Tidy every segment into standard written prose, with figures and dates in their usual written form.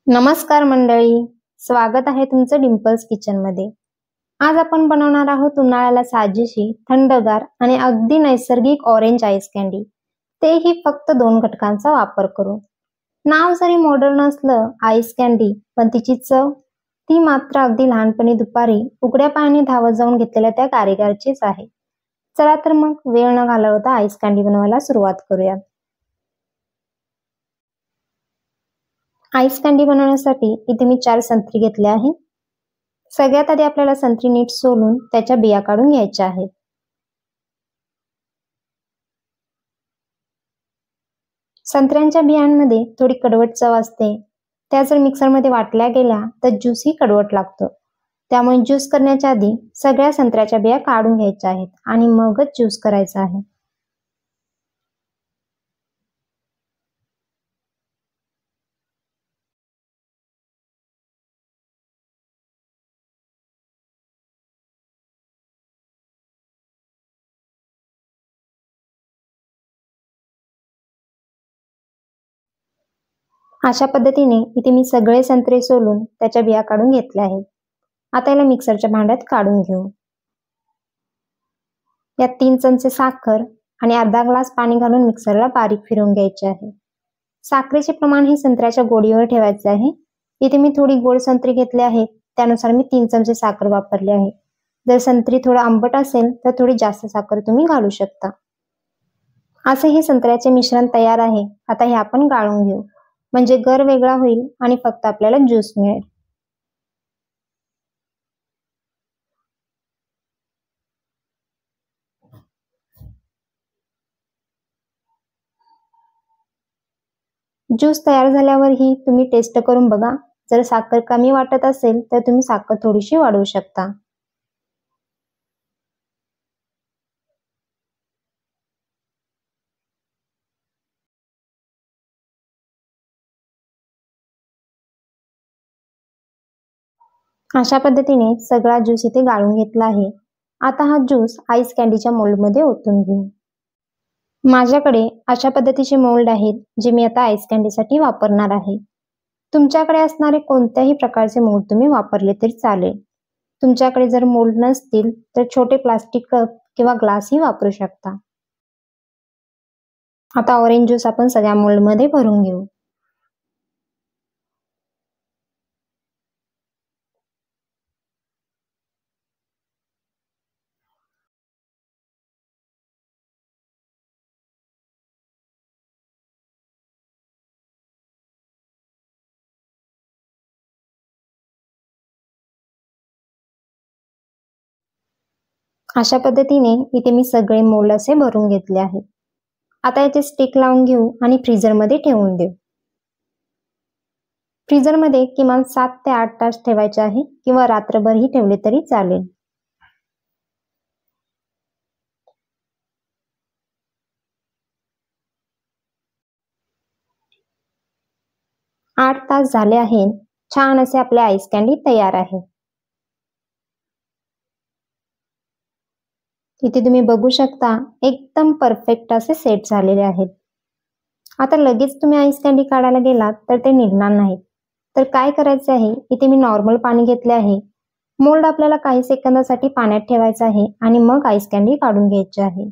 नमस्कार मंडळी, स्वागत आहे तुमचं डिम्पल्स किचन मध्ये। आज आपण बनवणार आहोत उन्हाळ्याला साजेशी थंडगार आणि अगदी नैसर्गिक ऑरेंज आईस कँडी, तेही फक्त 2 घटकांचा वापर करून। नाव जरी मॉडर्न असलं आईस कँडी, पण तिची चव ती मात्र अगदी लहानपणी दुपारी उघड्या पायाने धावत जाऊन घेतलेल्या त्या कारीगरचीच आहे। चला तर मग वेळ न घालवता आईस कँडी बनवायला सुरुवात करूया। आईस कँडी बनवण्यासाठी इथे मी 4 संत्री घेतले आहे। सगळ्यात आधी आपल्याला संत्री नीट सोलून त्याच्या बिया काढून घ्यायच्या आहेत। संत्र्यांच्या बियांमध्ये थोडी कडवट चव असते, त्या जर मिक्सरमध्ये वाटल्या गेल्या तर ज्यूस ही कडवट लागतो। त्यामुळे ज्यूस करण्याच्या आधी सगळ्या संत्र्याच्या बिया काढून घ्यायच्या आहेत आणि मगच ज्यूस करायचा आहे। अशा पद्धतीने इथे मी सगळे संत्रे सोलून त्याच्या बिया काढून घेतल्या आहेत। आता याला मिक्सरच्या भांड्यात काढून घेऊ। यात 3 चमचे साखर आणि अर्धा ग्लास पाणी घालून मिक्सरला बारीक फिरवून घ्यायचे आहे। साखरेचे प्रमाण हे संत्र्याच्या गोडीवर ठेवायचे आहे। इथे मी थोडी गोड संत्री घेतली आहे, त्यानुसार मी 3 चमचे साखर वापरली आहे। जर संत्री थोडा आंबट असेल तर थोडी जास्त साखर तुम्ही घालू शकता। असे हे संत्र्याचे मिश्रण तयार आहे। आता हे आपण गाळून घेऊ, म्हणजे गर वेगळा होईल आणि फक्त आपल्याला ज्यूस मिळेल। ज्यूस तयार झाल्यावरही तुम्ही टेस्ट करून बघा। जर साखर कमी वाटत असेल तर तुम्ही साखर थोडीशी वाढवू शकता। अशा पद्धतीने सगळा ज्यूस इथे गाळून घेतला आहे। आता हा ज्यूस आईस कँडीच्या मोल्ड मध्ये ओतून घेऊ। माझ्याकडे अशा पद्धतीचे मोल्ड आहेत, जे मी आता आईस कँडीसाठी वापरणार आहे। तुमच्याकडे असणारे कोणत्याही प्रकारचे मोल्ड तुम्ही वापरले तरी चालेल। तुमच्याकडे जर मोल्ड नसतील तर छोटे प्लास्टिक कप किंवा ग्लासही वापरू शकता। आता ऑरेंज ज्यूस आपण सगळ्या मोल्ड मध्ये भरून घेऊ। अशा पद्धतीने इथे मी सगळे मोल्ड असे भरून घेतले आहेत। आता याचे स्टिक लावून घेऊ आणि फ्रीजर मध्ये ठेवून देऊ। फ्रीजर मध्ये किमान 7 ते 8 तास ठेवायचे आहे, किंवा रात्रभरही ठेवले तरी चालेल। आठ तास झाले आहेत। छान असे आपले आईस कँडी तयार आहे। इथे तुम्ही बघू शकता एकदम परफेक्ट असे सेट झालेले आहेत। आता लगेच तुम्ही आईस कँडी काढायला गेलात तर ते निघणार नाहीत। तर काय करायचे आहे, इथे मी नॉर्मल पाणी घेतले आहे। मोल्ड आपल्याला काही सेकंदासाठी पाण्यात ठेवायचा आहे आणि मग आईस कँडी काढून घ्यायची आहे।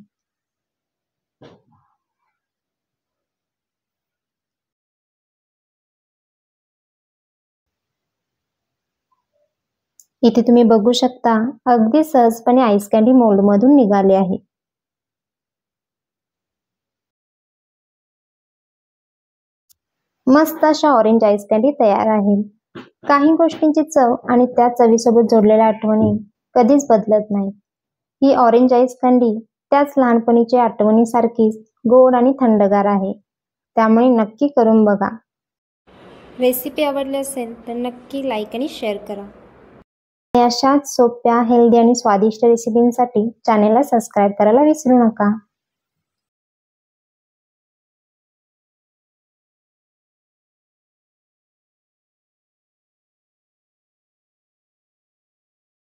इथे तुम्ही बघू शकता अगदी सहजपणे आईस कँडी मोल्ड मधून निघाले आहे। मस्त अशा ऑरेंज आईस कँडी तयार आहे। काही गोष्टींची चव आणि त्या चवीसोबत जोडलेल्या आठवणी कधीच बदलत नाही। ही ऑरेंज आईस कँडी त्याच लहानपणीच्या आठवणीसारखीच गोड आणि थंडगार आहे। त्यामुळे नक्की करून बघा। रेसिपी आवडली असेल तर नक्की लाईक आणि शेअर करा। अशाच सोप्या, हेल्दी आणि स्वादिष्ट रेसिपींसाठी चॅनेलला सबस्क्राईब करायला विसरू नका।